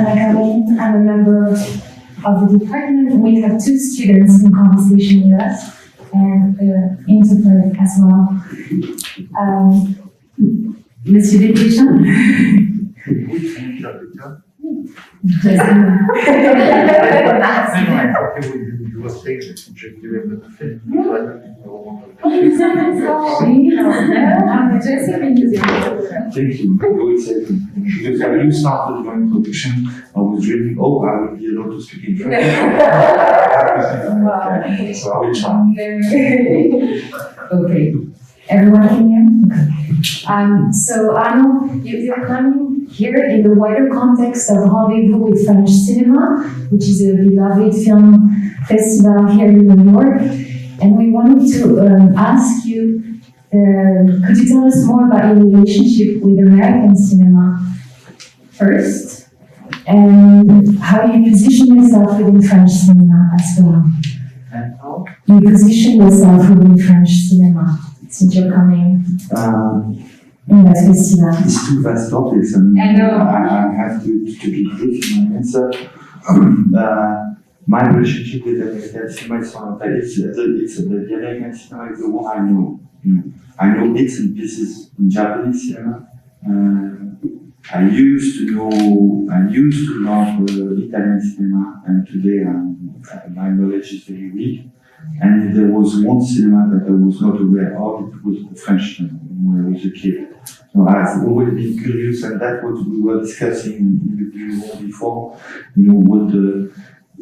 at Acclaimed. I'm a member of the department. We have 2 students in conversation with us and interpreter as well. Monsieur Desplechin. Thank you. Because when you started your introduction, I was dreaming, I will be able to speak in French. So I will try. Okay. Everyone can hear? Okay. So Arnaud, you're coming here in the wider context of Rendezvous with French Cinema, which is a beloved film festival here in New York. And we wanted to ask you, could you tell us more about your relationship with American cinema first, and how you position yourself within French cinema as well? And how? You position yourself within French cinema since you're coming in that festival. It's 2 vast topics. I know. I have to be brief in my answer. My relationship with American cinema is one of the American cinema is the one I know. I know bits and pieces in Japanese cinema. I used to love Italian cinema, and today my knowledge is very weak. And if there was one cinema that I was not aware of, it was the French cinema when I was a kid. So I've always been curious, and that's what we were discussing in the bureau before.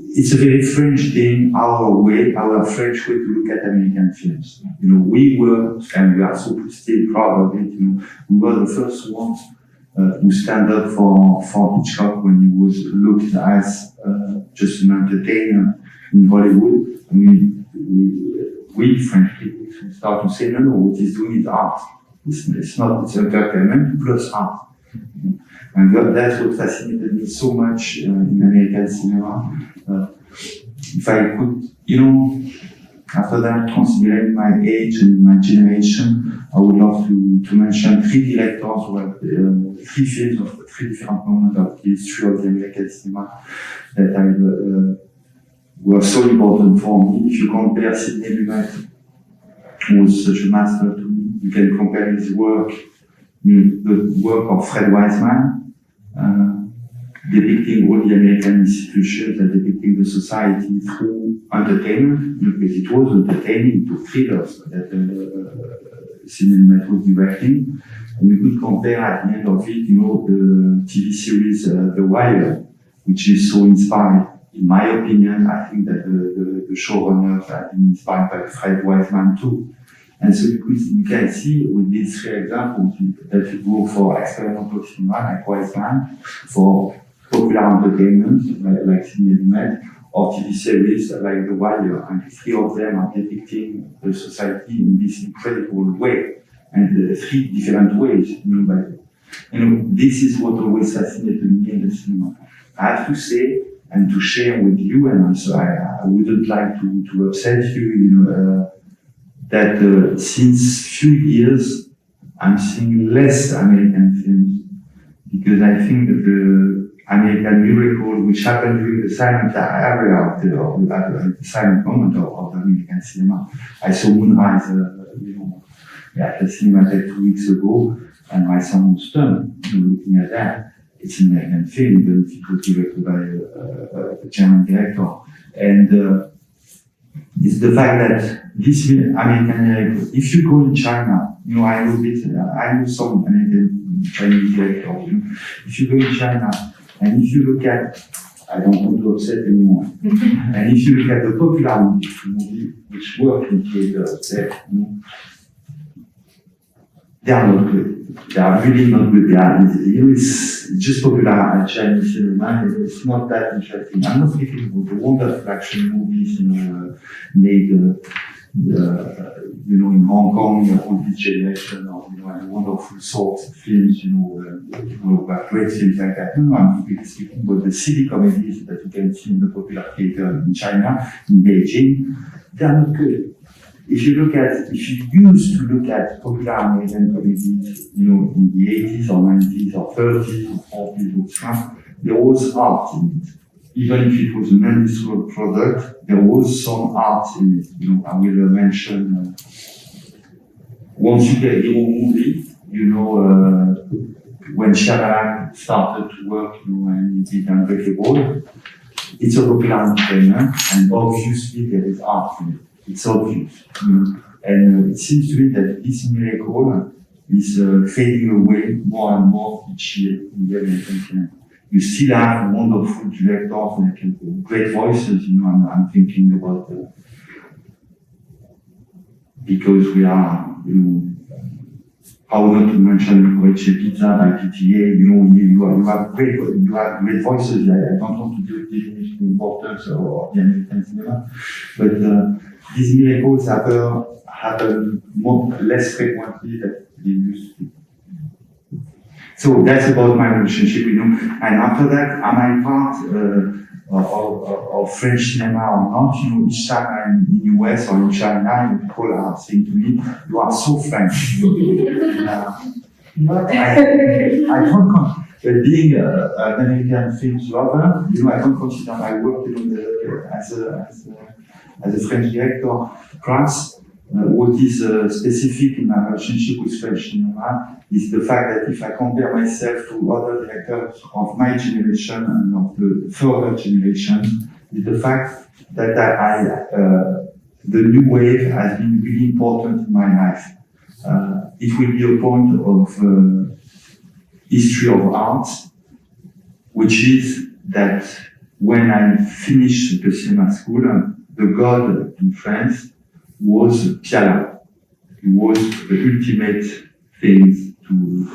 It's a very French thing, our French way to look at American films. We were, and we are so still proud of it, we were the first ones who stand up for Hitchcock when he was looked as just an entertainer in Hollywood. We French people start to say, no, what he's doing is art. It's entertainment plus art. And that's what fascinated me so much in American cinema. If I could, after that, considering my age and my generation, I would love to mention 3 directors who have 3 films of 3 different moments of the history of the American cinema that were so important for me. If you compare Sidney Lumet, who was such a master to me, you can compare his work, the work of Fred Wiseman, depicting all the American institutions and depicting the society through entertainment, because it was entertaining to thrillers that Sidney Lumet was directing. And you could compare at the end of it, the TV series The Wire, which is so inspired. In my opinion, I think that the showrunners have been inspired by Fred Wiseman too. And so you can see with these 3 examples that you go for experimental cinema like Wiseman, for popular entertainment like Sidney Lumet, or TV series like The Wire, and the 3 of them are depicting the society in this incredible way, and 3 different ways. This is what always fascinated me in the cinema. I have to say, and to share with you, and also I wouldn't like to upset you, that since few years I'm seeing less American films, because I think that the American miracle which happened during the silent area of the silent moment of American cinema. I saw Moonrise, at the Cinematheque 2 weeks ago, and my son was stunned looking at that. It's an American film, even if it was directed by a German director. And it's the fact that this American miracle, if you go in China, I know some American Chinese directors, if you go in China, and if you look at, I don't want to upset anyone, and if you look at the popular movie which work in theaters, they are not good. They are really not good. It's just popular Chinese cinema. It's not that interesting. I'm not thinking about the wonderful action movies made, in Hong Kong on this generation, or and wonderful sorts of films, great films like that. No, I'm speaking about the silly comedies that you can see in the popular theater in China, in Beijing. They are not good. If you used to look at popular American comedies, in the 80s or 90s or 30s or 40s or 50s, there was art in it. Even if it was an industrial product, there was some art in it. You know, I will mention one superhero movie. You know, when Shyamalan started to work, you know, and he did Unbreakable. It's a popular entertainment, and obviously there is art in it. It's obvious. And it seems to me that this miracle is fading away more and more each year in the American cinema. You still have wonderful directors and great voices, you know, I'm thinking about, because we are, you know, how not to mention Correcce Pizza by PTA, you know, you have great voices. I don't want to diminish the importance of the American cinema, but these miracles happen less frequently than they used to. So that's about my relationship, you know. And after that, am I part of French cinema or not? You know, each time I'm in the US or in China, people are saying to me, "You are so French." I don't consider being an American film lover. You know, I don't consider my work, you know, as a French director. Perhaps what is specific in my relationship with French cinema is the fact that if I compare myself to other directors of my generation and of the further generation, is the fact that the new wave has been really important in my life. It will be a point of history of art, which is that when I finished the cinema school, the god in France was Piala. He was the ultimate thing to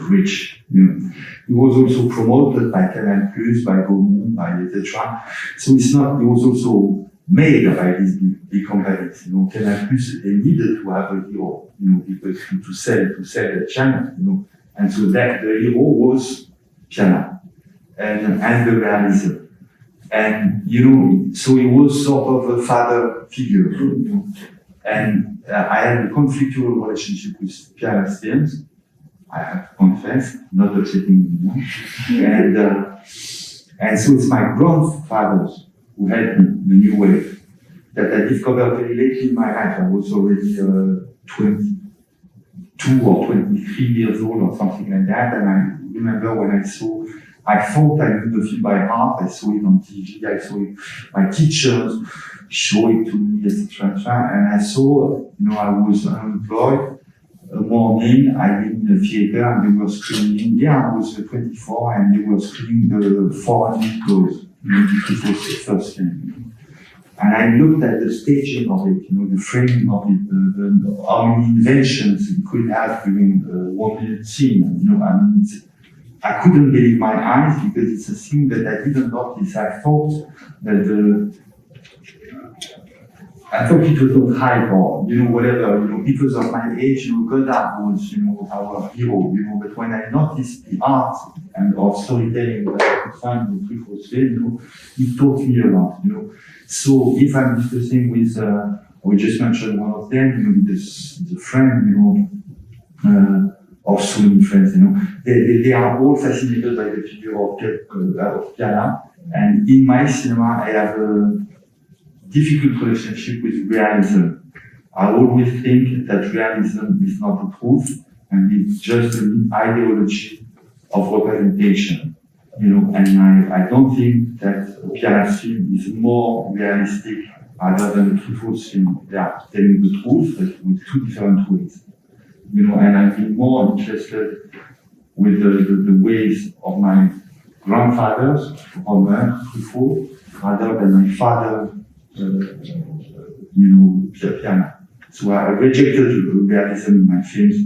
reach. You know. He was also promoted by Canal+, by Gaumont, by etc. So it's not. He was also made by these big companies. You know, Canal+, they needed to have a hero. You know, because to sell the channel. You know, and so that the hero was Piala and the realism. And you know, so he was sort of a father figure. You know. And I had a conflictual relationship with Piala's films, I have to confess, not upsetting anymore. And so it's my grandfathers who helped me, the new wave, that I discovered very late in my life. I was already 22 or 23 years old or something like that. And I remember when I thought I knew the film by heart. I saw it on TV, I saw it, my teachers show it to me, etc. And I saw, you know, I was unemployed. A morning, I went in the theater and they were screening. Yeah, I was 24 and they were screening the 400 clothes. You know, it was the first film. And I looked at the staging of it, you know, the framing of it, how many inventions it could have during a 1 minute scene. You know, I mean, I couldn't believe my eyes because it's a thing that I didn't notice. I thought it was not hype or, you know, whatever, you know, because of my age, you know, Godard was, you know, our hero, you know, but when I noticed the art and of storytelling that I could find in Truffaut's film, you know, it taught me a lot, you know. So if I'm discussing with, we just mentioned one of them, you know, the friend, you know, of so many friends, you know, they are all fascinated by the figure of Piala, and in my cinema, I have a difficult relationship with realism. I always think that realism is not the truth, and it's just an ideology of representation, you know, and I don't think that Piala's film is more realistic other than Truffaut's film. They are telling the truth, but with two different ways. You know, and I've been more interested with the ways of my grandfathers, Romain, Truffaut, rather than my father, you know, Piala. So I rejected realism in my films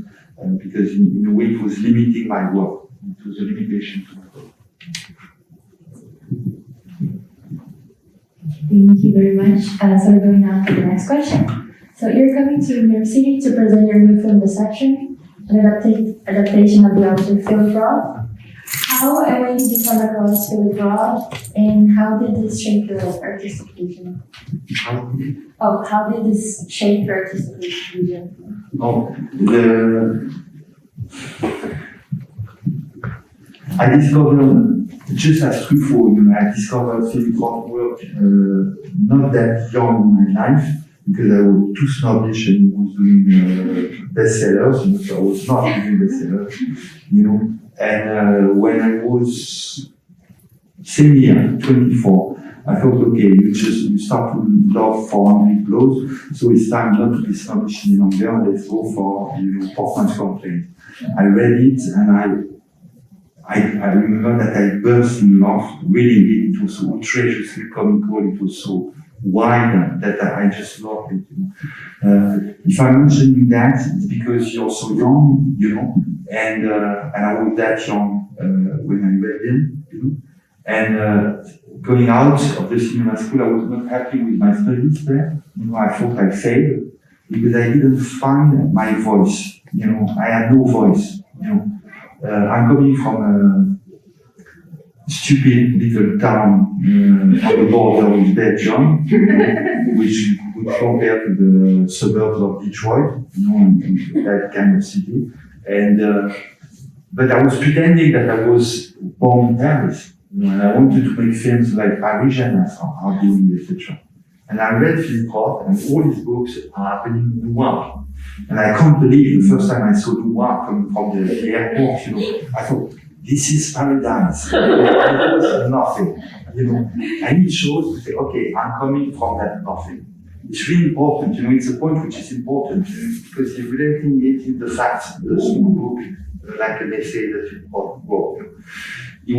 because in a way it was limiting my work. It was a limitation to my work. Thank you very much. So we're going on to the next question. So you're coming to New York City to present your new film, Deception, an adaptation of the author Philip Roth. How and when did you come across Philip Roth, and how did this shape your artistic vision? How did this shape your artistic vision? I discovered just as Truffaut, I discovered Philip Roth's work not that young in my life, because I was too snobbish and he was doing bestsellers, so I was not doing bestsellers, And when I was same year, 24, I thought, okay, you start to love for Henry clothes, so it's time not to be snobbish any longer. Let's go for Portman's Complaint. I read it and I remember that I burst in love reading it. It was so outrageously comical. It was so wide that I just loved it. If I'm mentioning that, it's because you're so young, and I was that young when I read it, And going out of the cinema school, I was not happy with my studies there. I thought I failed because I didn't find my voice. I had no voice. I'm coming from a stupid little town on the border with Belgium, which would compare to the suburbs of Detroit, that kind of city. But I was pretending that I was born in Paris. And I wanted to make films like Parisians are doing, etc. And I read Philip Roth, and all his books are happening in noir. And I can't believe the first time I saw noir coming from the airport, I thought, this is paradise. It was nothing, And it shows to say, okay, I'm coming from that nothing. It's really important, it's a point which is important, because you're relating it in the facts, the small book, like an essay that Philip Roth wrote. He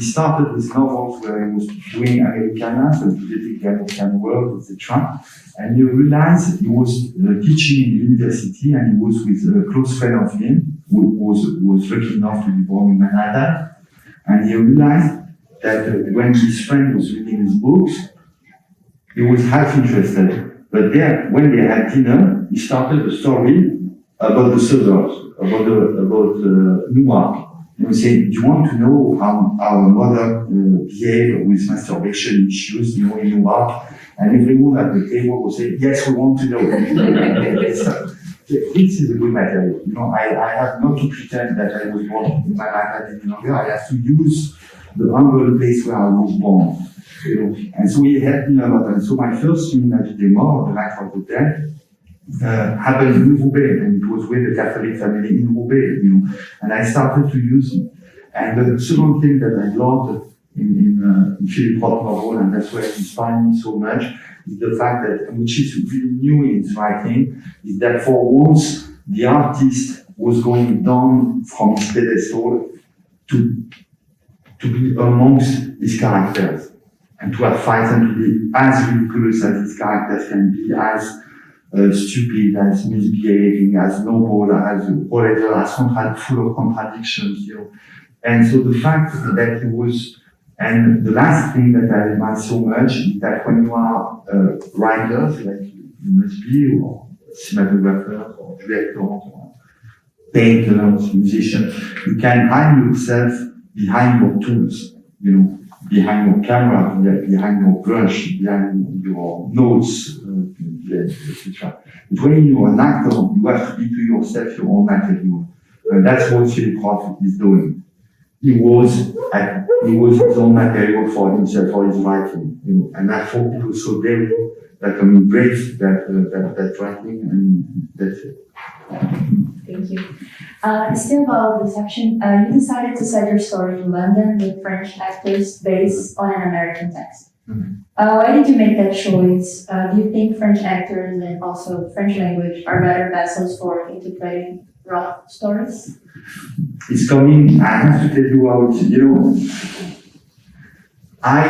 started with novels where he was doing Americana, so the American world, etc. And he realized he was teaching in the university, and he was with a close friend of him, who was lucky enough to be born in Manhattan. And he realized that when his friend was reading his books, he was half interested. But when they had dinner, he started a story about the suburbs, about Newark. He said, do you want to know how our mother behaved with masturbation issues, in Newark? And everyone at the table would say, yes, we want to know. This is a good material. I have not to pretend that I was born in Manhattan any longer. I have to use the humble place where I was born. And so he helped me a lot. And so my first film, La Vie des Morts, The Life of the Dead, happened in Roubaix, and it was with the Catholic family in Roubaix, And I started to use it. And the second thing that I loved in Philip Roth novel, and that's where it inspired me so much, is the fact that, which is really new in his writing, is that for once the artist was going down from his pedestal to be amongst his characters, and to have fights and to be as ridiculous as his characters can be, as stupid, as misbehaving, as noble, as whatever, as full of contradictions, And so the fact that he was, and the last thing that I admire so much is that when you are writers, like you must be, or cinematographers, or directors, or painters, musicians, you can hide yourself behind your tools, behind your camera, behind your brush, behind your notes, etc. But when you're an actor, you have to be to yourself your own material. And that's what Philip Roth is doing. He was his own material for himself, for his writing, And I thought it was so daring that I embraced that writing, and that's it. Thank you. Still about this section, you decided to set your story in London with French actors based on an American text. Mm-hmm. Why did you make that choice? Do you think French actors and also French language are better vessels for interpreting Roth stories? It's coming, I have to tell you how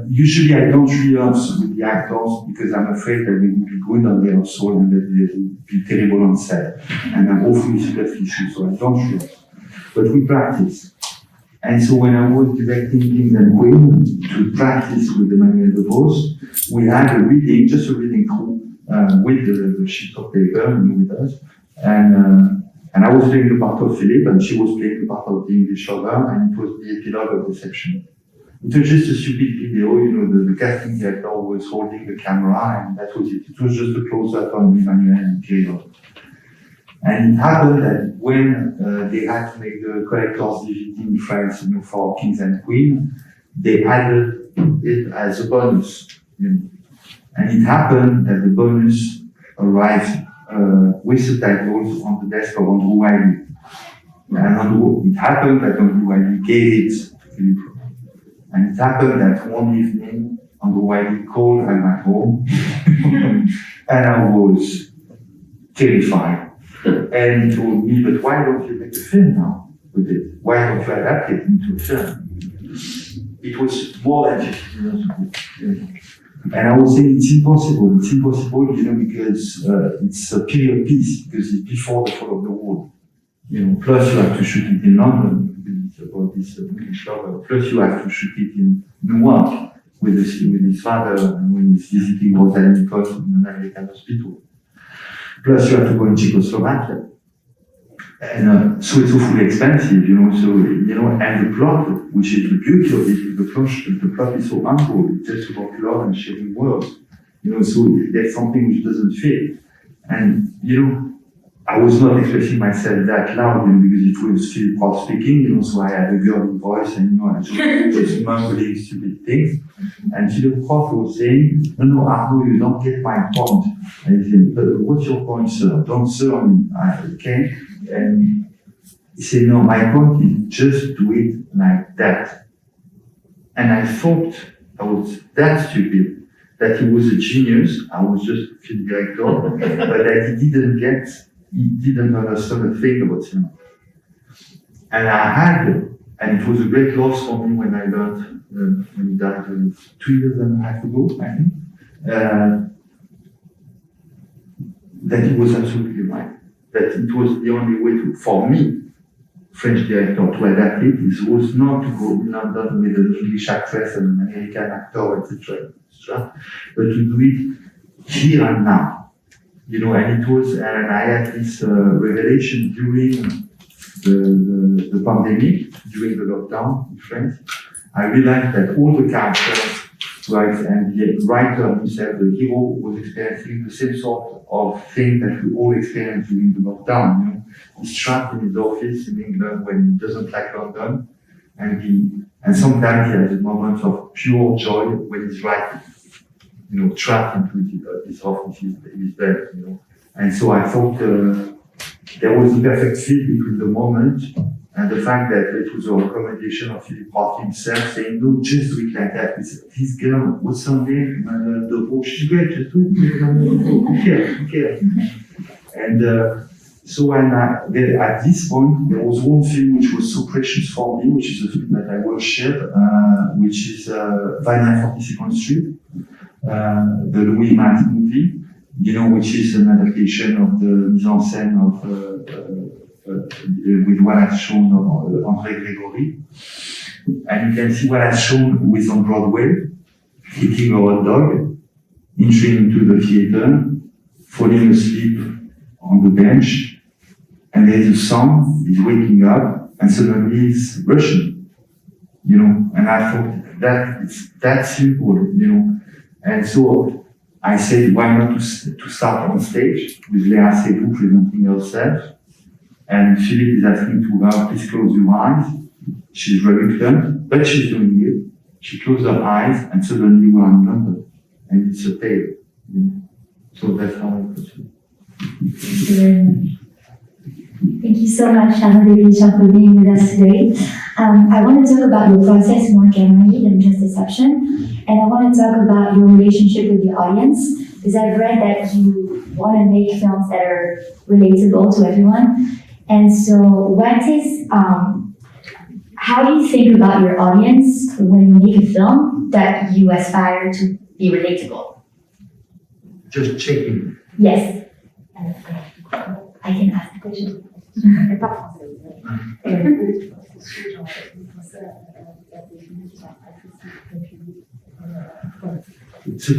usually I don't rehearse with the actors because I'm afraid that they will be good on their soul and that they will be terrible on set. And I'm awfully superficial, so I don't rehearse. But we practice. And so when I was directing King and Queen, to practice with Emmanuel DeVos, we had a reading, just a reading through, with the sheet of paper, with us. And I was playing the part of Philip, and she was playing the part of the English lover, and it was the epilogue of Deception. It was just a stupid video, the casting director was holding the camera, and that was it. It was just a close-up on Emmanuel and Kirill. And it happened that when they had to make the collector's DVD in France, for Kings and Queen, they added it as a bonus. And it happened that the bonus arrived with subtitles on the desk of Andrew Wiley. And it happened that Andrew Wiley gave it to Philippe. And it happened that one evening, Andrew Wiley called at my home, and I was terrified. And he told me, but why don't you make a film now with it? Why don't you adapt it into a film? It was more than 15 years ago. And I was saying it's impossible. It's impossible, because it's a period piece, because it's before the fall of the wall. Plus you have to shoot it in London, because it's about this English lover. Plus you have to shoot it in Newark with his father, and when he's visiting Rosalind Coast in an American hospital. Plus you have to go in Czechoslovakia. And so it's awfully expensive, and the plot, which is the beauty of it, the plot is so humble, it's just about love and sharing words, so there's something which doesn't fit. And, I was not expressing myself that loud, because it was Philippe Roth speaking, so I had a girly voice, and, I was mumbling stupid things. And Philippe Roth was saying, no, Arnaud, you don't get my point. And he said, but what's your point, sir? Don't sir me. Okay? And he said, no, my point is just do it like that. And I thought I was that stupid, that he was a genius. I was just a film director, but that he didn't understand a thing about cinema. And it was a great loss for me when I learned, when he died 2 years and a half ago, I think, that he was absolutely right. That it was the only way for me, French director, to adapt it. It was not to go in London with an English actress and an American actor, etc., but to do it here and now. And it was, and I had this revelation during the pandemic, during the lockdown in France. I realized that all the characters, and the writer himself, the hero, was experiencing the same sort of thing that we all experienced during the lockdown. He's trapped in his office in England when he doesn't like London, and sometimes he has moments of pure joy when he's writing. Trapped into his office, his bed, And so I thought there was a perfect fit between the moment and the fact that it was a recommendation of Philippe Roth himself saying, no, just do it like that. This girl, what's her name? She's great, just do it. Who cares? And so at this point, there was one film which was so precious for me, which is a film that I worship, which is Vinyl 42nd Street. The Louis Masse movie, which is an adaptation of the mise en scène of with Wallace Shawn of André Gregory. And you can see Wallace Shawn who is on Broadway, eating a hot dog, entering into the theater, falling asleep on the bench, and there's a song, he's waking up, and suddenly he's Russian, and I thought that it's that simple, And so I said, why not to start on stage with Léa Seydoux presenting herself, and Philippe is asking to her, please close your eyes. She's reluctant, but she's doing it. She closed her eyes, and suddenly we're in London, and it's a tale. So that's how I proceed. Thank you very much. Thank you so much, Arnaud Desplechin, for being with us today. I want to talk about your process more generally than just deception, and I want to talk about your relationship with the audience, because I've read that you want to make films that are relatable to everyone. And so, how do you think about your audience when you make a film that you aspire to be relatable? Just checking. Yes. I can ask the question. It's a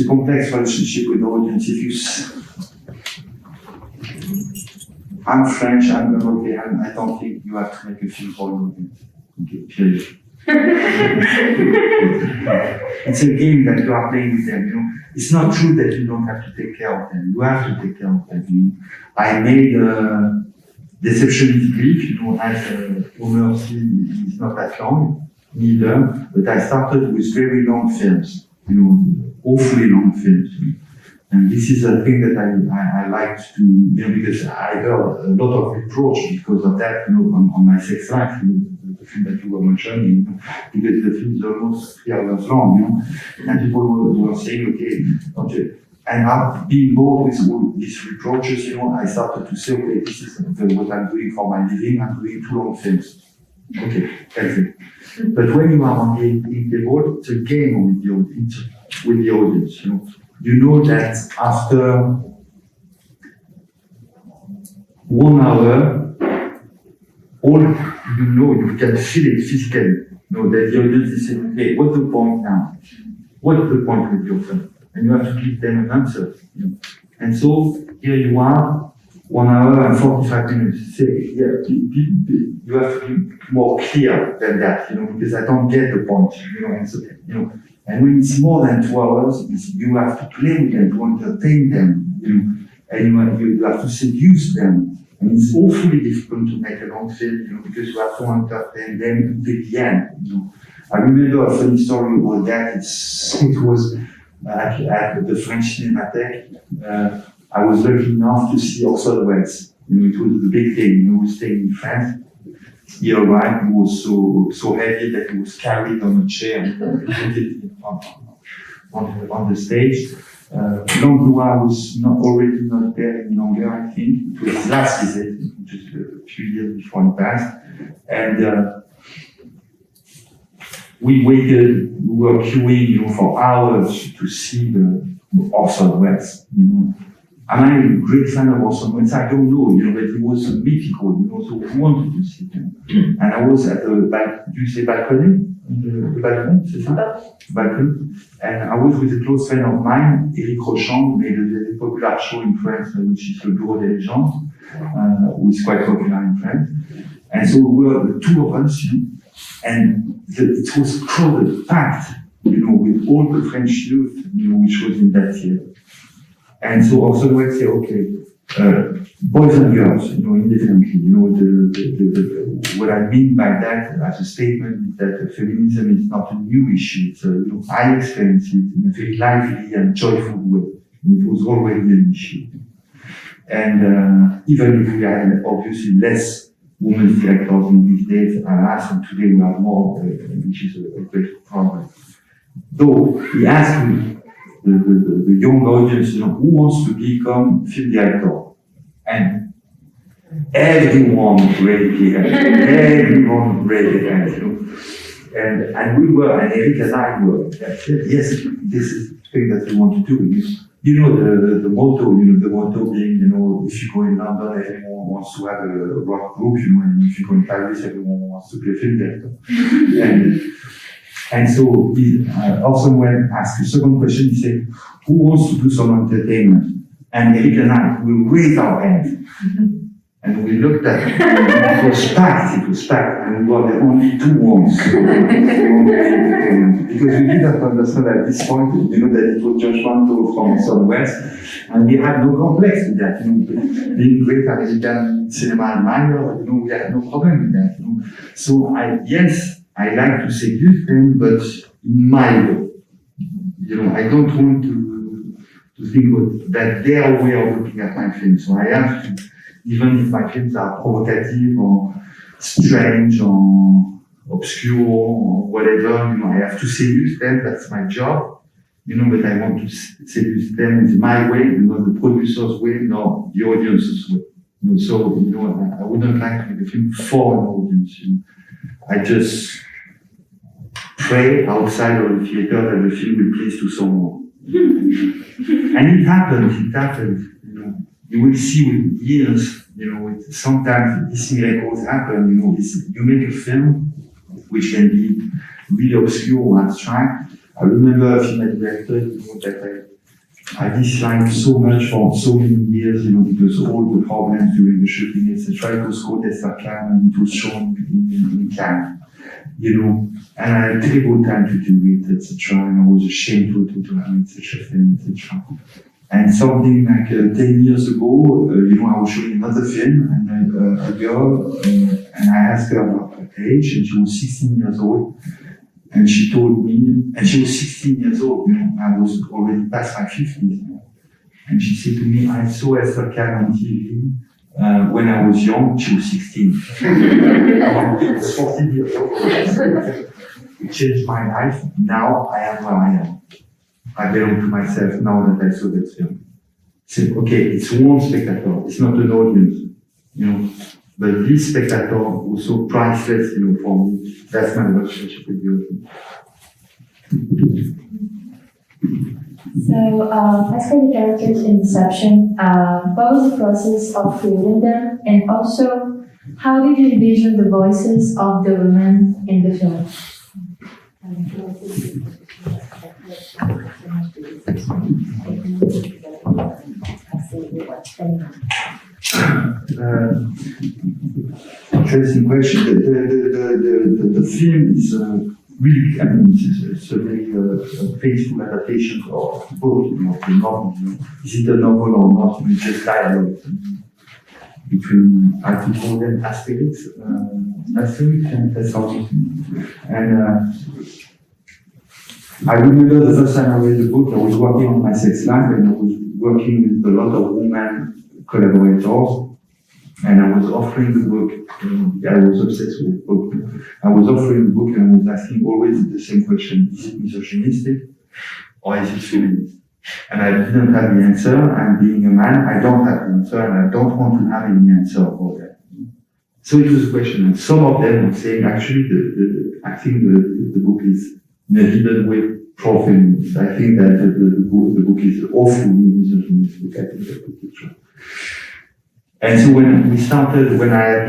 complex relationship with the audience. I'm French, I'm European, I don't think you have to make a film for an audience. Okay, period. It's a game that you are playing with them, you know. It's not true that you don't have to take care of them. You have to take care of them, you know. I made Deception is Greek, you know, as Homer is not that long, neither, but I started with very long films, you know, awfully long films. And this is a thing that I like to, you know, because I heard a lot of reproach because of that, you know, on my sex life, you know, the film that you were mentioning, you know, because the film is almost 3 hours long, you know, and people were saying, okay, and after being bored with all these reproaches, you know, I started to say, okay, this is what I'm doing for my living, I'm doing 2 long films. Okay, that's it. But when you are on the board, it's a game with the audience, you know. You know that after 1 hour, all you know, you can feel it physically. You know that the audience is saying, okay, what's the point now? What's the point with your film? And you have to give them an answer. You know? And so here you are, 1 hour and 45 minutes. Say, yeah, you have to be more clear than that, you know, because I don't get the point, you know, and so, you know. And when it's more than 2 hours, you have to play with them, to entertain them, you know, and you have to seduce them. And it's awfully difficult to make a long film, you know, because you have to entertain them until the end, you know. I remember a funny story about that. It was at the French Cinematheque. I was lucky enough to see Orson Welles. You know, it was the big thing, you know, staying in France. He arrived, he was so heavy that he was carried on a chair on the stage. Langlois was already not there any longer, I think. It was his last visit, just a few years before he passed. And we waited, we were queuing, you know, for hours to see the Orson Welles, you know. Am I a great fan of Orson Welles? I don't know, you know, but he was mythical, you know, so we wanted to see him. And I was at the do you say balcony? The balcony, c'est ça? Balcony. And I was with a close friend of mine, Eric Rochand, who made a very popular show in France, which is Le Bureau des Légendes, who is quite popular in France. And so we were the 2 of us, you know, and it was crowded, packed, you know, with all the French youth, you know, which was in that theater. And so Orson Welles say, okay, boys and girls, you know, indifferently, you know, what I mean by that as a statement is that feminism is not a new issue. It's you know, I experienced it in a very lively and joyful way. And it was already an issue. And even if we had obviously less women directors in these days, alas, and today we have more, which is a great progress. Though he asked me, the young audience, you know, who wants to become film director? And everyone raised their hand. Everyone raised their hand, you know. And we were, and Eric and I were, yes, this is the thing that we want to do. You know, the motto, you know, the motto being, you know, if you go in London, everyone wants to have a rock group, you know, and if you go in Paris, everyone wants to be a film director. And so Orson Welles asked the second question, he said, who wants to do some entertainment? And Eric and I, we raised our hands. And we looked at it. It was packed, and we were the only 2 ones. Because we didn't understand at this point, you know, that it was judgmental from Orson Welles. And we had no complex with that, you know, being great American cinema admirer, you know, we had no problem with that, you know. So I like to seduce them, but in my way. You know, I don't want to think that their way of looking at my films. So I have to, even if my films are provocative or strange or obscure or whatever, you know, I have to seduce them, that's my job. You know, but I want to seduce them in my way, you know, the producer's way, no, the audience's way. You know, so, you know, I wouldn't like to make a film for an audience, you know. I just pray outside of the theater that the film will please to someone. And it happens, you know. You will see with years, you know, sometimes these miracles happen, you know. You make a film which can be really obscure or abstract. I remember a film director, you know, that I disliked so much for so many years, you know, because all the problems during the shooting, etc. It was called Director Arnaud Desplechin, and it was shown in Cannes. and I had a terrible time to do it, etc. And I was ashamed to have such a film, etc. And something like 10 years ago, I was showing another film, and a girl, and I asked her about her age, and she was 16 years old. And she told me, and she was 16 years old, I was already past my 50s. And she said to me, I saw Esther Kahn on TV when I was young. She was 16. I was 14 years old. It changed my life. Now I am where I am. I belong to myself now that I saw that film. So, okay, it's one spectator. It's not an audience, But this spectator was so priceless, for me. That's my relationship with the audience. So, as for the characters in Inception, what was the process of creating them? And also, how did you envision the voices of the women in the film? Interesting question. The film is really, it's a very faithful adaptation of the book, the novel. Is it a novel or not? It's just dialogue between, I think, all them Asterix and Thessaloniki. And I remember the first time I read the book, I was working on my sex life, and I was working with a lot of women collaborators. And I was offering the book, I was obsessed with the book. I was offering the book and I was asking always the same question: is it misogynistic or is it feminist? And I didn't have the answer, and being a man, I don't have the answer, and I don't want to have any answer for that. So it was a question, and some of them were saying, actually, I think the book is in a hidden way pro-feminist. I think that the book is awfully misogynistic. I think that it's true. And so when we started, when I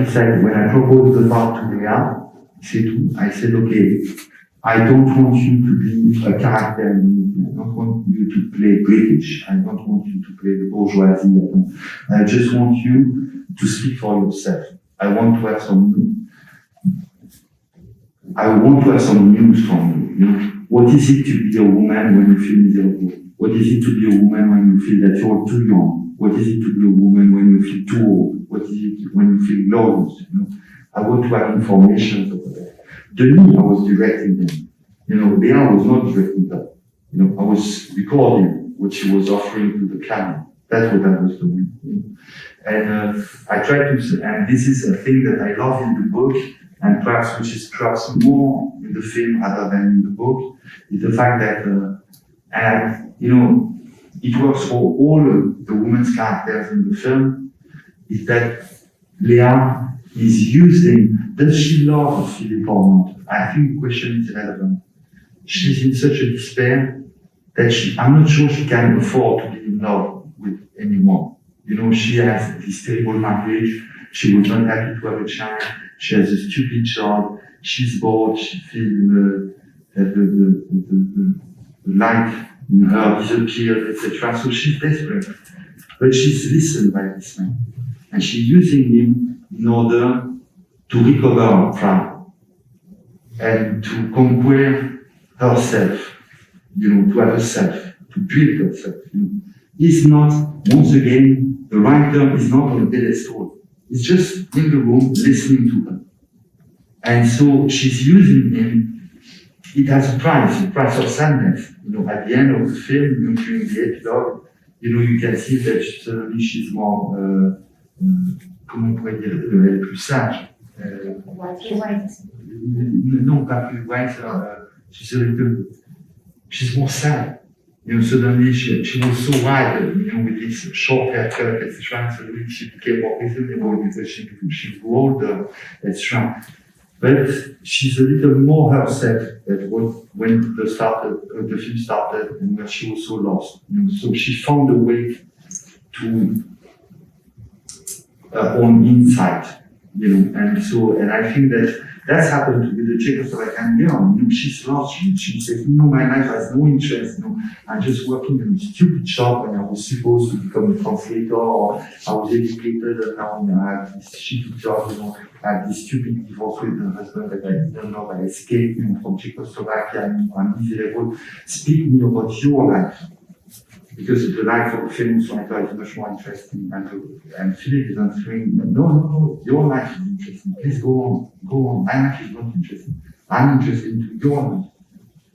proposed the part to Léa, I said, okay, I don't want you to be a character in the movie. I don't want you to play British. I don't want you to play the bourgeoisie. I just want you to speak for yourself. I want to have some news from you. What is it to be a woman when you feel miserable? What is it to be a woman when you feel that you're too young? What is it to be a woman when you feel too old? What is it when you feel lost? I want to have information about that. Denis, I was directing them. Léa was not directing them. I was recording what she was offering to the camera. That's what I was doing. And I tried to, and this is a thing that I love in the book, and perhaps which is perhaps more in the film rather than in the book, is the fact that, it works for all the women's characters in the film, is that Léa is using, does she love Philippe or not? I think the question is relevant. She's in such a despair that I'm not sure she can afford to be in love with anyone. She has this terrible marriage, she was not happy to have a child, she has a stupid job, she's bored, she feels that the light in her disappeared, etc. So she's desperate. But she's listened by this man. And she's using him in order to recover her pride and to conquer herself, to have a self, to build herself. He's not, once again, the writer is not on a pedestal. He's just in the room listening to her. And so she's using him. It has a price of sadness. At the end of the film, during the epilogue, you can see that suddenly she's more, comment on pourrait dire, elle est plus sage. Non, pas plus white, she's more sad. Suddenly she was so wide, with this short haircut, etc. Suddenly she became more reasonable because she grew older, etc. But she's a little more herself than when the film started and when she was so lost. So she found a way to her own insight. And I think that That's happened with the Czechoslovakian girl. She's lost. She said, my life has no interest. I'm just working in a stupid shop, and I was supposed to become a translator, or I was educated, and now I have this shitty job. I have this stupid divorce with a husband that I didn't know. I escaped from Czechoslovakia. I'm miserable. Speak me about your life. Because the life of a famous writer is much more interesting. And Philip is answering, no, your life is interesting. Please go on. My life is not interesting. I'm interested in your life.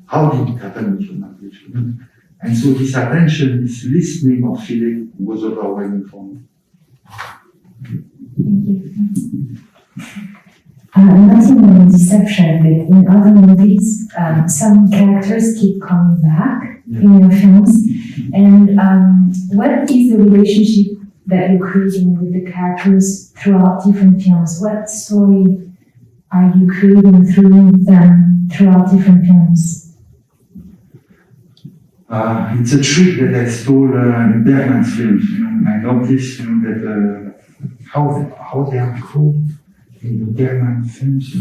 How did it happen with your language? And so this attention, this listening of Philip was overwhelming for me. Thank you. Not in Deception, but in other movies, some characters keep coming back in your films. And what is the relationship that you're creating with the characters throughout different films? What story are you creating through them throughout different films? It's a trick that I stole in Bergman's films. I noticed that how they are called in the Bergman films.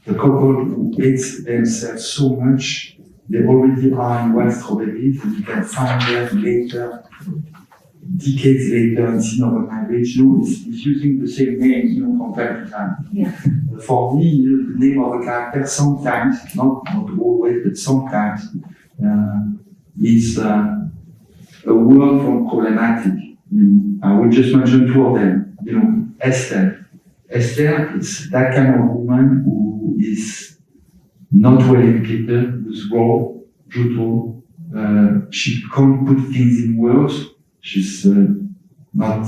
The couple who hates themselves so much, they already are in wild strawberries, and you can find them later, decades later, in Scene of a Marriage. It's using the same name, from time to time. Yeah. For me, the name of a character sometimes, not always, but sometimes, is a word from problematic. I will just mention two of them. Esther. Esther, it's that kind of woman who is not well educated, who's raw, brutal. She can't put things in words. She's not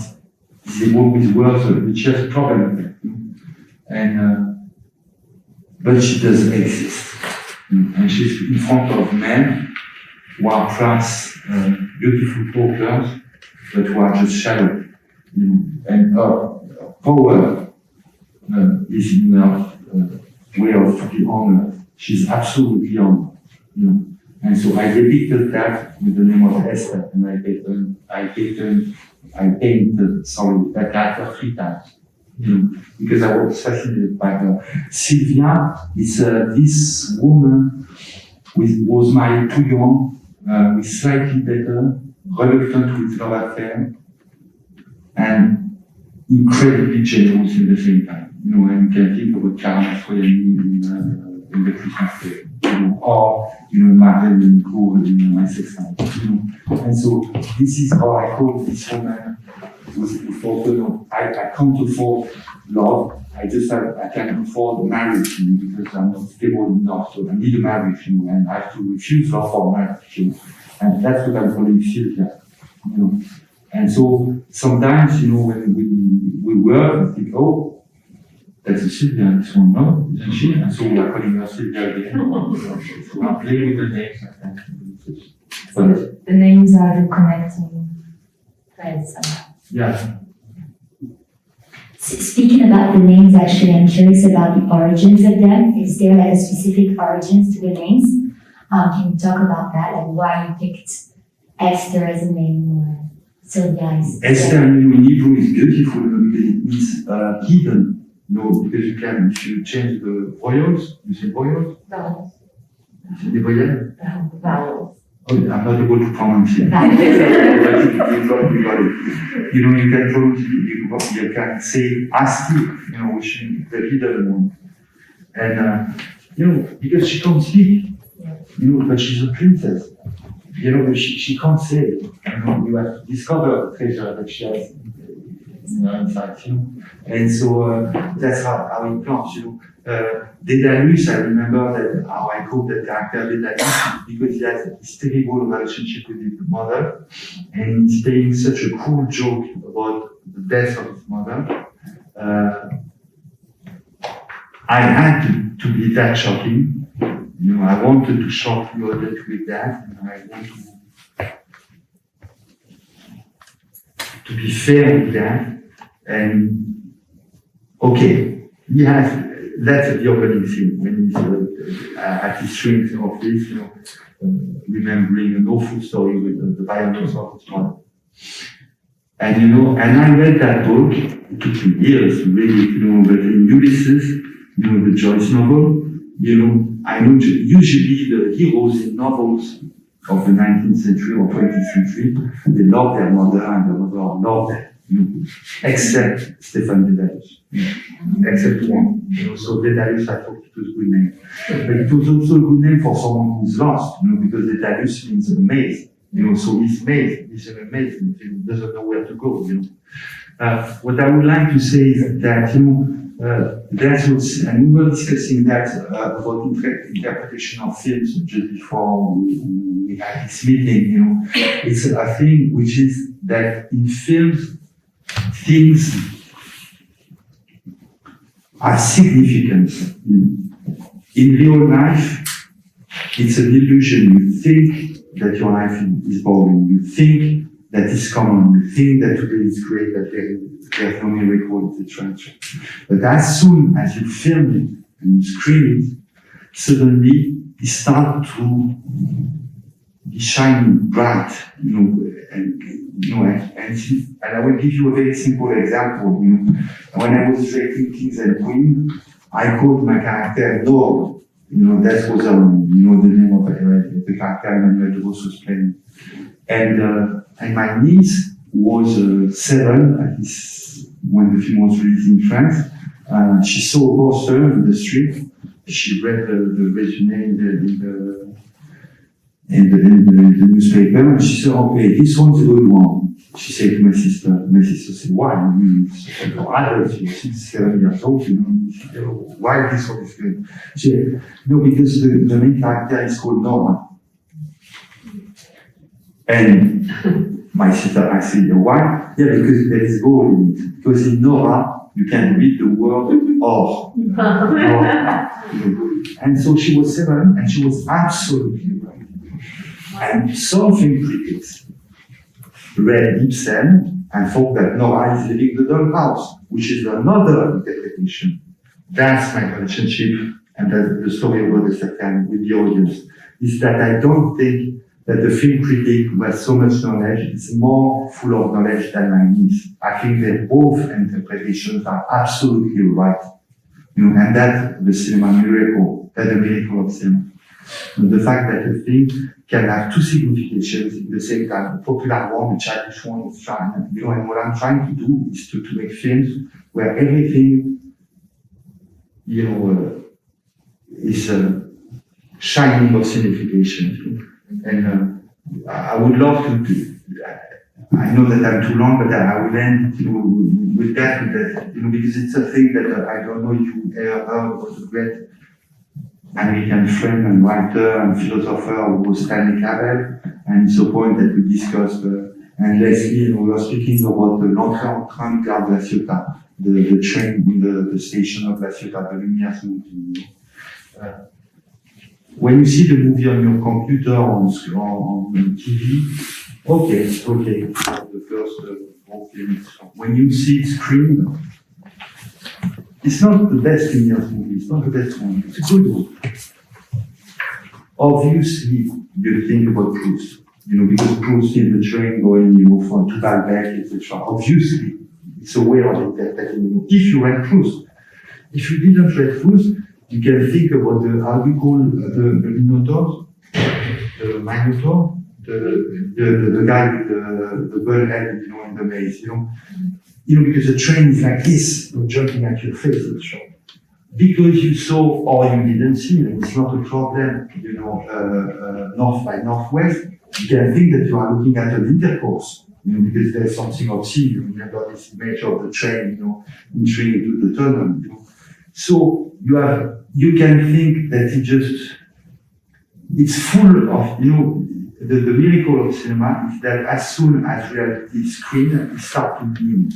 able with words, but she has a problem. But she does exist. And she's in front of men who are class, beautiful talkers, but who are just shallow. And her power is in her way of to be honored. She's absolutely honored. And so I depicted that with the name of Esther, and I painted that character 3 times. Because I was fascinated by her. Sylvia is this woman who was married too young, with slightly better, reluctant with love affair, and incredibly generous at the same time. And you can think of a Karen in the Christmas Day, or Marilyn Cole in My Sex Life. And so this is how I call this woman. I can't afford love. I can afford marriage because I'm not stable enough. So I need a marriage, and I have to refuse love for marriage. And that's what I'm calling Sylvia. And so sometimes, when we work, we think, oh, that's a Sylvia, this one, no, isn't she? And so we are calling her Sylvia again. So we are playing with the names. So the names are the connecting threads somehow. Yeah. Speaking about the names, actually, I'm curious about the origins of them. Is there like a specific origins to the names? Can you talk about that? Like why you picked Esther as a name or Sylvia? Esther in Hebrew is beautiful because it means hidden. Because if you change the vowels, you say vowels? Vowels. The voyelles? Vowels. Oh, I'm not able to pronounce it. You got it. You can pronounce it, you can say Asti, which is the hidden one. And, because she can't speak, but she's a princess. But she can't say it. You have to discover the treasure that she has inside, And so that's how it comes, Daedalus, I remember that how I called that character Daedalus because he has this terrible relationship with his mother, and he's playing such a cruel joke about the death of his mother. I had to be that shocking. I wanted to shock you with that, and I want to be fair with that. And okay, he has. That's the opening scene when he's at his strength of this, remembering an awful story with the violence of his mother. And and I read that book. It took me years to read it, but in Ulysses, the Joyce novel. I know usually the heroes in novels of the 19th century or 20th century, they love their mother and their mother loved them, except Stefan Dedalus, except one. So Dedalus, I thought it was a good name. But it was also a good name for someone who's lost, because Dedalus means a maze. So he's mazed, he's in a maze, and he doesn't know where to go, What I would like to say is that, that was, and we were discussing that about interpretation of films just before we had this meeting, It's a thing which is that in films, things are significant. In real life, it's an illusion. You think that your life is boring. You think that is common. You think that today is great, that there's no miracle, etc. But as soon as you film it and you screen it, suddenly it starts to be shining bright, and I will give you a very simple example. When I was directing Kings and Queens, I called my character Dog. That was the name of the character Emmanuel DeVos was playing. And my niece was 7 at this, when the film was released in France. She saw a poster in the street. She read the resume in the newspaper, and she said, "Okay, this one's a good one." She said to my sister. My sister said, "Why? You're adults, you're 6, 7 years old. Why this one is good?" She said, "No, because the main character is called Norma." And my sister asked me, "Why?" "Yeah, because there is gold in it. Because in Nora, you can read the word or." And so she was 7, and she was absolutely right. And something critics read Ibsen and thought that Nora is living the dollhouse, which is another interpretation. That's my relationship, and that's the story about the second with the audience, is that I don't think that the film critic who has so much knowledge is more full of knowledge than my niece. I think that both interpretations are absolutely right. And that's the cinema miracle, that's the miracle of cinema. And the fact that a film can have two significations at the same time, the popular one, the childish one is trying, and what I'm trying to do is to make films where everything, is shining of signification. And I would love to I know that I'm too long, but I will end with that, because it's a thing that I don't know if you ever heard about the great American friend and writer and philosopher who was Stanley Cavell, and it's a point that we discussed, and Leslie, we were speaking about the l'entrée en train de Gare de la Ciotat, the train in the station of La Ciotat, the Lumière movie. When you see the movie on your computer, on TV, okay, the first film. When you see it screened, it's not the best Lumière movie, it's not the best one, it's a good one. Obviously, you think about Proust, because Proust in the train going, from to Balbec, etc. Obviously, it's a way of interpreting. If you read Proust, if you didn't read Proust, you can think about how we call the Minotaur, the Minotaur, the guy with the bird head, in the maze, because the train is like this, jumping at your face, etc. Because you saw or you didn't see, and it's not a problem, north by northwest, you can think that you are looking at an intercourse, because there's something obscene. You remember this image of the train, entering into the tunnel, So you can think that it's full of, the miracle of cinema is that as soon as reality is screened, it starts to beam.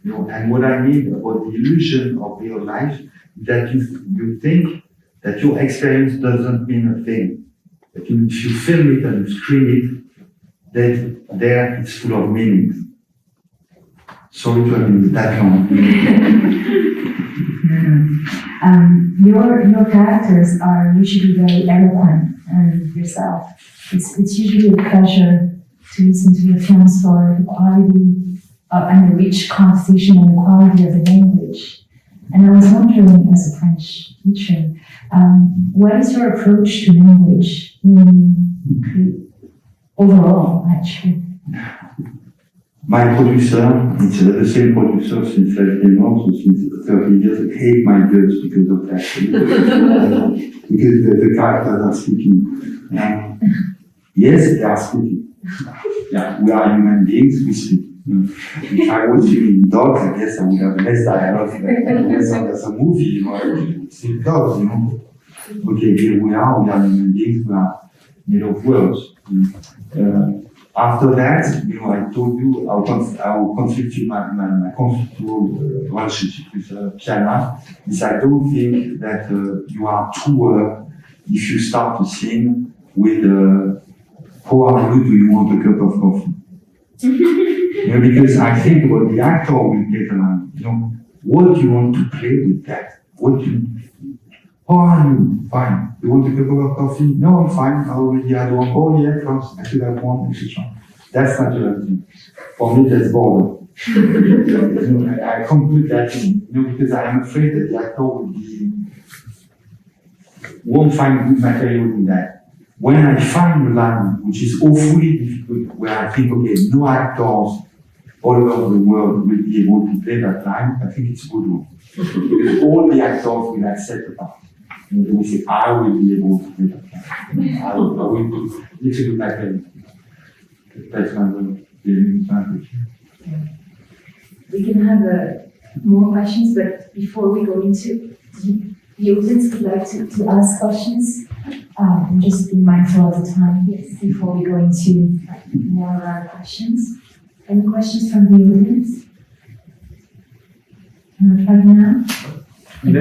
And what I mean about the illusion of real life is that you think that your experience doesn't mean a thing. That if you film it and you screen it, then there it's full of meanings. Sorry to have been that long. Your characters are usually very eloquent yourself. It's usually a pleasure to listen to your films for the quality and the rich conversation and the quality of the language. And I was wondering, as a French teacher, what is your approach to language when you create overall, actually? My producer, it's the same producer since I've been on, so since 30 years, hate my girls because of that. Because the characters are speaking. Yes, they are speaking. Yeah, we are human beings, we speak. If I was filming dogs, I guess I would have less dialogue than as a movie, you know, I would see dogs, you know. Okay, here we are human beings, we are made of words. After that, you know, I told you our conflictual relationship with piano is I don't think that you are truer if you start to sing with how are you, do you want a cup of coffee? You know, because I think about the actor will play the line, you know, what do you want to play with that? How are you? Fine. You want a cup of coffee? No, I'm fine. I already had one. Oh yeah, first, I should have one, etc. That's natural thing. For me, that's border. You know, I can't put that in, you know, because I am afraid that the actor won't find good material in that. When I find a line which is awfully difficult, where I think, okay, no actors all over the world will be able to play that line, I think it's a good one. Because all the actors will accept the part. And they will say, I will be able to play that line. I will do. It's a good material. That's my advantage. We can have more questions, but before we go into the audience would like to ask questions. And just be mindful of the time before we go into more of our questions. Any questions from the audience? Right now? You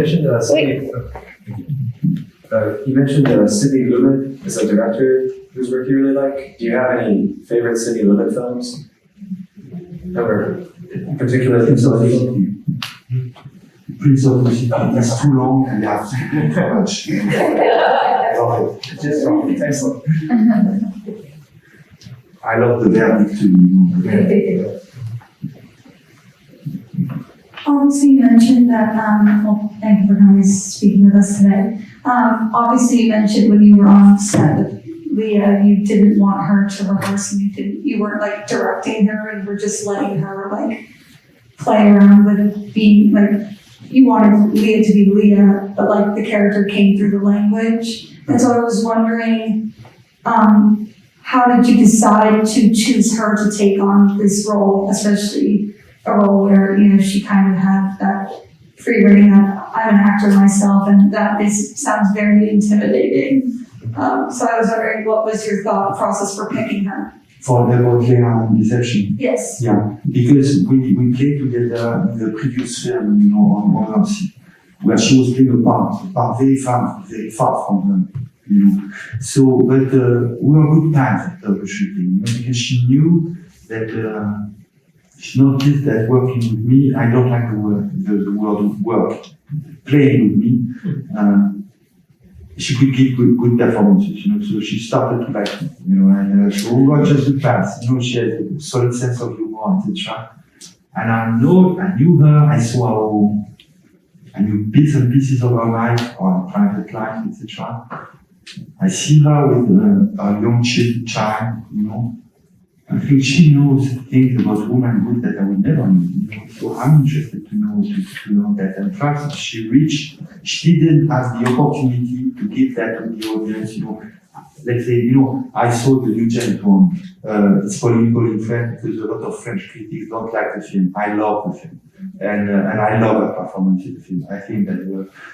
mentioned Sidney Lumet as a director whose work you really like. Do you have any favorite Sidney Lumet films? Or particular Prince of Lucy. Prince of Lucy is too long and they have too much. Just excellent. I love the verdict too, you know. So you mentioned that, well, thank you for coming and speaking with us today. Obviously you mentioned when you were on set with Leah, you didn't want her to rehearse and you weren't like directing her and were just letting her like play around with being like, you wanted Leah to be Leah, but like the character came through the language. And so I was wondering, how did you decide to choose her to take on this role, especially a role where, you know, she kind of had that free reign that I'm an actor myself and that sounds very intimidating. So I was wondering, what was your thought process for picking her? For the Claire and Deception. Yes. Yeah, because we played together in the previous film, you know, on Mercy, where she was playing a part very far from them, you know. So, but we were good times after the shooting, you know, because she knew that she noticed that working with me, I don't like the word work, playing with me. She could give good performances, you know, so she started to like me, you know, and so we were just good fans, you know, she had a solid sense of humor, etc. And I knew her, I knew bits and pieces of her life, or private life, etc. I see her with a young child, you know. I think she knows things about womanhood that I would never know, you know. So I'm interested to know that. And first, she didn't have the opportunity to give that to the audience, you know. Let's say, you know, I saw the new James Bond. It's polemical in France because a lot of French critics don't like the film. I love the film. And I love her performance in the film. I think that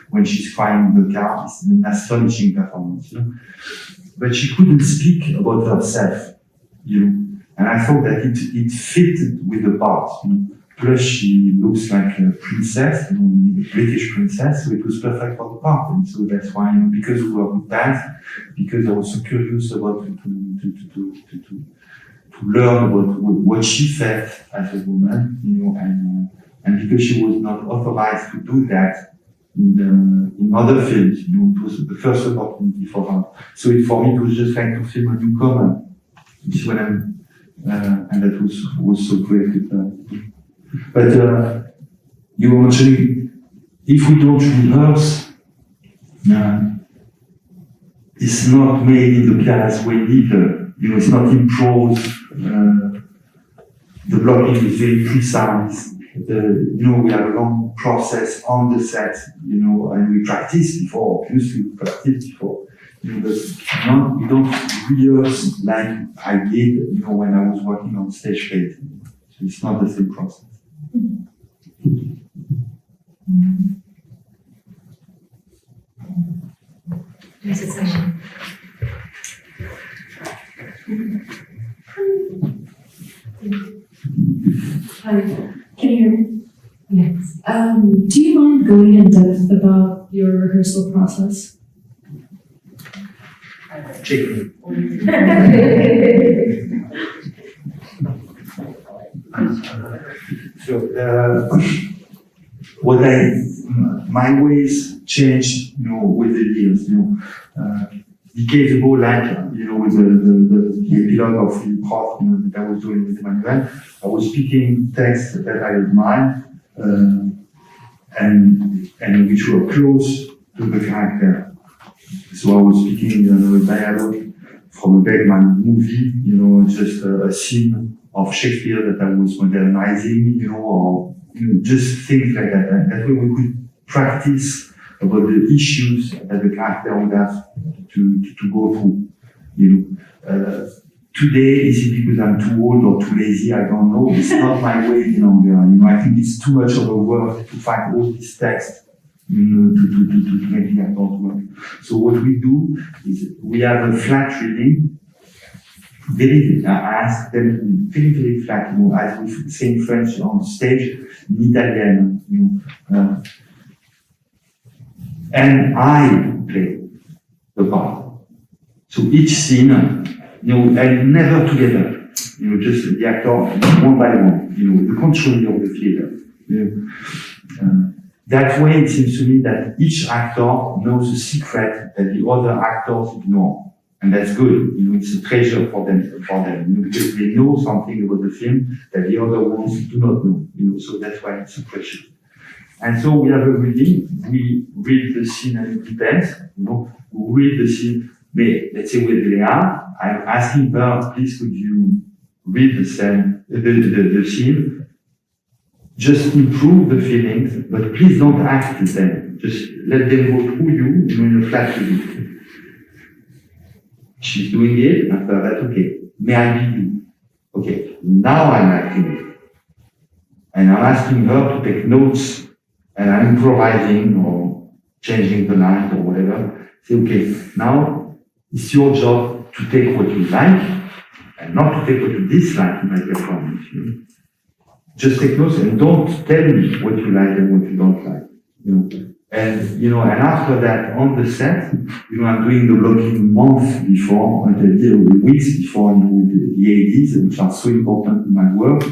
when she's crying in the car, it's an astonishing performance, you know. But she couldn't speak about herself, you know. And I thought that it fitted with the part, you know. Plus she looks like a princess, you know, a British princess, so it was perfect for the part. And so that's why, you know, because we were good fans, because I was so curious about to learn about what she felt as a woman, you know, and because she was not authorized to do that in other films, you know, it was the first opportunity for her. So for me, it was just like to film a newcomer. You see what and that was so great. But you were mentioning if we don't rehearse, it's not made in the pianist way either. It's not imposed. The blocking is very precise. We have a long process on the set, and we practice before, obviously we practice before. But we don't rehearse like I did, when I was working on stage play. So it's not the same process. There's a question. Hi. Can you hear me? Yes. Do you mind going in depth about your rehearsal process? Chicken. So, my ways changed, with the years, decades ago, like, with the epilogue of the Prof, that I was doing with Emmanuel, I was speaking texts that I admired, and which were close to the character. So I was speaking a dialogue from a Bergman movie, just a scene of Shakespeare that I was modernizing, or just things like that. And that way we could practice about the issues that the character would have to go through. Today, is it because I'm too old or too lazy? I don't know. It's not my way any longer. I think it's too much of a work to find all these texts. To make the actors work. So what we do is we have a flat reading. I ask them very, very flat, as we say in French on stage, in Italian, and I play the part. So each scene, and never together, just the actor one by one, the control of the theater. That way, it seems to me that each actor knows a secret that the other actors ignore. And that's good. It's a treasure for them, because they know something about the film that the other ones do not know. So that's why it's a treasure. And so we have a reading. We read the scene, and it depends. We read the scene. But let's say with Léa, I'm asking her, please, could you read the scene? Just improve the feelings, but please don't act them. Just let them go through you in a flat reading. She's doing it, after that, okay. May I be you? Okay, now I'm acting it. And I'm asking her to take notes, and I'm improvising or changing the line or whatever. Say, okay, now it's your job to take what you like, and not to take what you dislike in my performance. Just take notes and don't tell me what you like and what you don't like. And after that, on the set, I'm doing the blocking months before, the weeks before, with the ADs, which are so important in my work.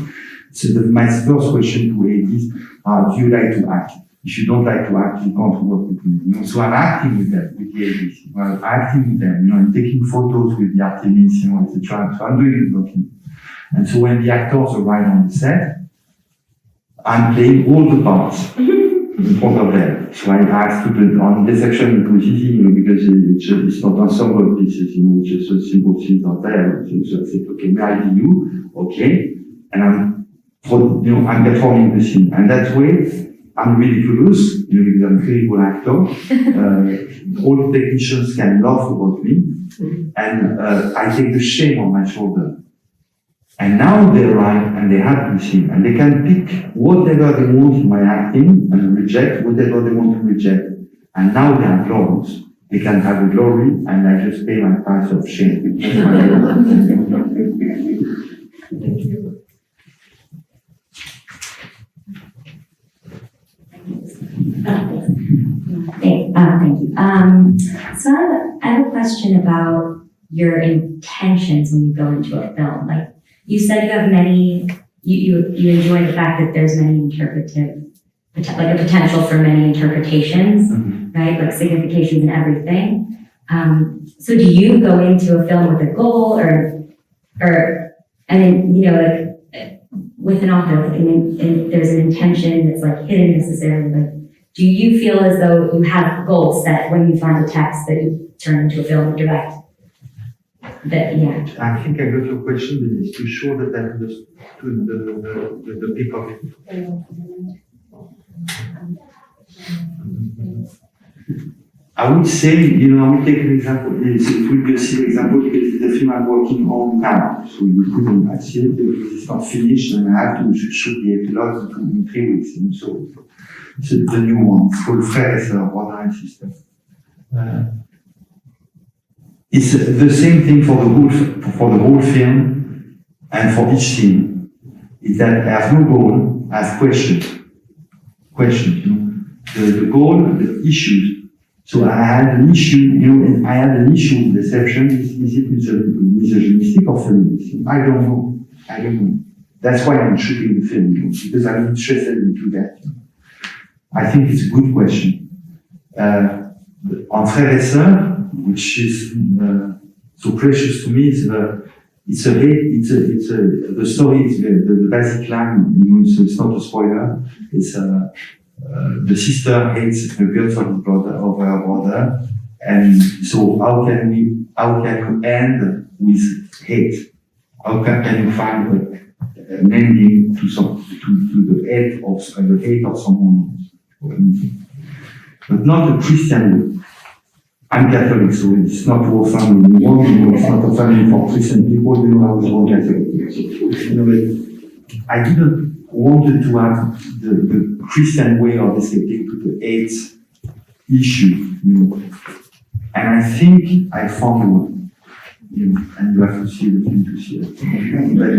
So my first question to ADs are, do you like to act? If you don't like to act, you can't work with me. So I'm acting with them, with the ADs. I'm acting with them, and taking photos with the artists, etc. So I'm doing the blocking. And so when the actors arrive on the set, I'm playing all the parts in front of them. So I asked on this section it was easy, because it's not ensemble pieces, it's just a simple scenes out there. So I said, okay, may I be you? Okay. And I'm performing the scene. And that way, I'm ridiculous, because I'm a critical actor. All the technicians can laugh about me. And I take the shame on my shoulder. And now they arrive and they have the scene, and they can pick whatever they want in my acting and reject whatever they want to reject. And now they are glorious. They can have the glory, and I just pay my price of shame. Thank you. Thank you. So I have a question about your intentions when you go into a film. Like you said, you have many. You enjoy the fact that there's many a potential for many interpretations, right? Like significations and everything. So do you go into a film with a goal, or with an author, and there's an intention that's like hidden necessarily, like Do you feel as though you have goals that when you find a text that you turn into a film or direct? That, yeah. I think I got your question, but it's too sure that I understood the peak of it. I would say, I would take an example. It will be a silly example because it's the film I'm working on now. So you couldn't see it because it's not finished and I have to shoot the epilogue in 3 weeks. So it's the new one. It's called Frères et Sœurs, brother and sister. It's the same thing for the whole film and for each scene. Is that I have no goal, I have questions. The goal, the issues. So I had an issue, and I had an issue with deception. Is it misogynistic or feministic? I don't know. That's why I'm shooting the film, because I'm interested into that. I think it's a good question. On Frères et Sœurs, which is so precious to me, the story is the basic line. It's not a spoiler. It's the sister hates the girlfriend of her brother, and so how can you end with hate? How can you find an ending to the hate of someone else? But not the Christian way. I'm Catholic, so it's not to offend anyone. It's not offending for Christian people. I was all Catholic. But I didn't wanted to have the Christian way of escaping to the AIDS issue, And I think I found one, and you have to see the film to see it. But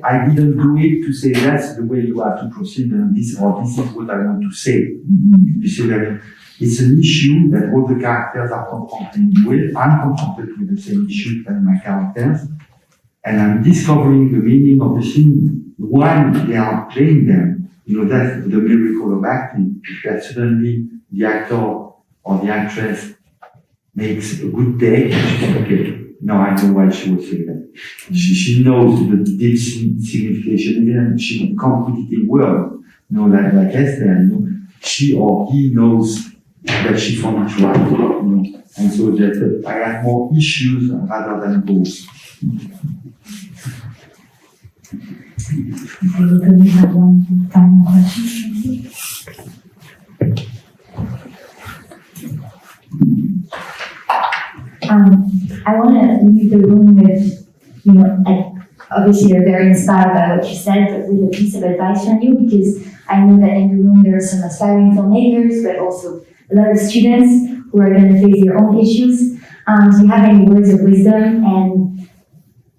I didn't do it to say that's the way you have to proceed, and this is what I want to say. You see that it's an issue that all the characters are confronted with. I'm confronted with the same issue as my characters, and I'm discovering the meaning of the scene while they are playing them. That's the miracle of acting, that suddenly the actor or the actress makes a good take, and she says, okay, now I know why she was saying that. She knows the deep signification, and she can't put it in words, like Esther, she or he knows that she found it right, and so that I have more issues rather than goals. Okay, we're going to have one final question. I want to leave the room with, obviously you're very inspired by what you said, but with a piece of advice from you, because I know that in the room there are some aspiring filmmakers, but also a lot of students who are going to face their own issues. Do you have any words of wisdom?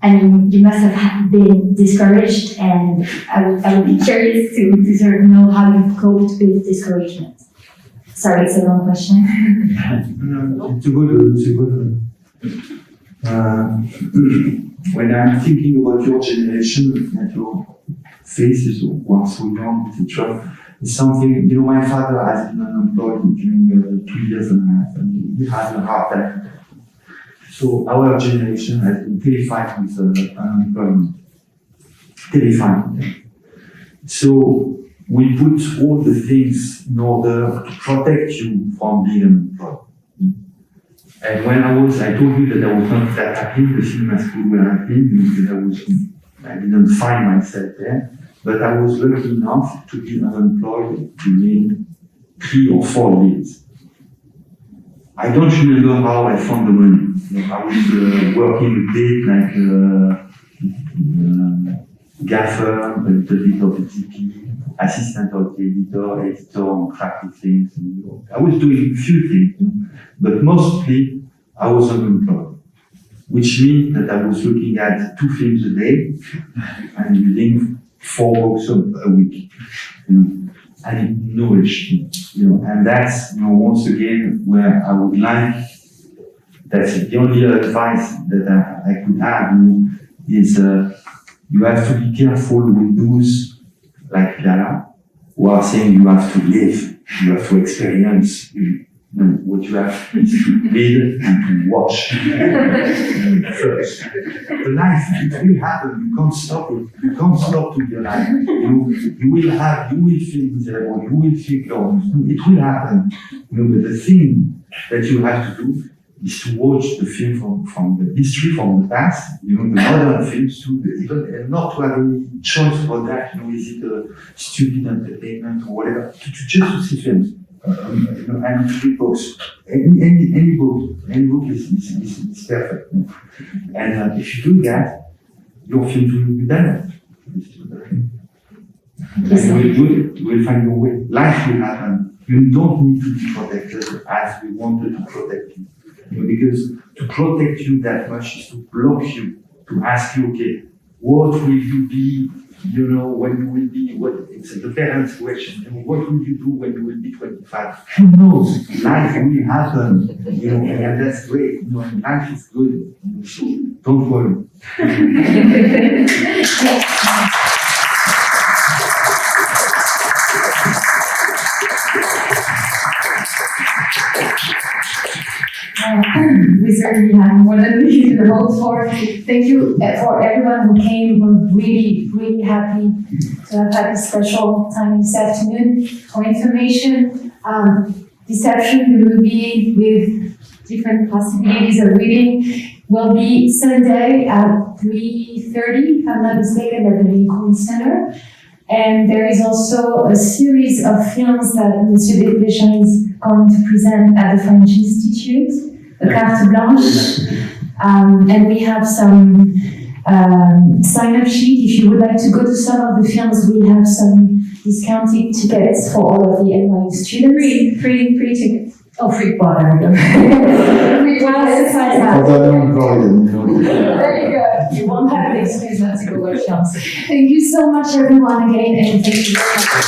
And you must have been discouraged, and I would be curious to sort of know how you've coped with discouragement. Sorry, it's a long question. It's a good when I'm thinking about your generation, that your faces who are so young, etc., it's something, my father has been unemployed during 2 years and a half, and he has a hard time. So our generation has been terrified with unemployment. Terrified. So we put all the things in order to protect you from being unemployed. And when I told you that I was not that happy, the cinema school where I've been, because I didn't find myself there, but I was lucky enough to be unemployed during 3 or 4 years. I don't remember how I found the money. I was working a bit like gaffer, a little bit of a DP, assistant of the editor on traffic things. I was doing a few things, but mostly I was unemployed, which means that I was looking at 2 films a day and reading 4 books a week. And it nourished me, and that's, once again, where I would like, that's the only advice that I could have, is you have to be careful with those like Piala, who are saying you have to live, you have to experience, No, what you have is to read and to watch first. The life, it will happen. You can't stop it. You can't stop to be alive. You will feel miserable. You will feel lost. It will happen. But the thing that you have to do is to watch the film from the history, from the past, the modern films, and not to have any choice about that, is it a stupid entertainment or whatever, to just to see films, and to read books. Any book is perfect. And if you do that, your films will be better. And you will find your way. Life will happen. You don't need to be protected as we wanted to protect you. Because to protect you that much is to block you, to ask you, okay, what will you be, when you will be, it's the parents' question, what will you do when you will be 25? Who knows? Life will happen, and that's great, and life is good, so don't worry. We certainly had more than we could hope for. Thank you for everyone who came. We're really, really happy to have had this special time this afternoon. For information, this afternoon we will be with different possibilities of reading. Will be Sunday at 3:30, if I'm not mistaken, at the Lincoln Center. And there is also a series of films that Monsieur Desplechin is going to present at the French Institute, the Carte Blanche. And we have some sign-up sheet. If you would like to go to some of the films, we have some discounted tickets for all of the NYU students. Free tickets. Oh, free water. Free water. Very good. You won't have an excuse not to go watch films. Thank you so much, everyone, again, and thank you very much.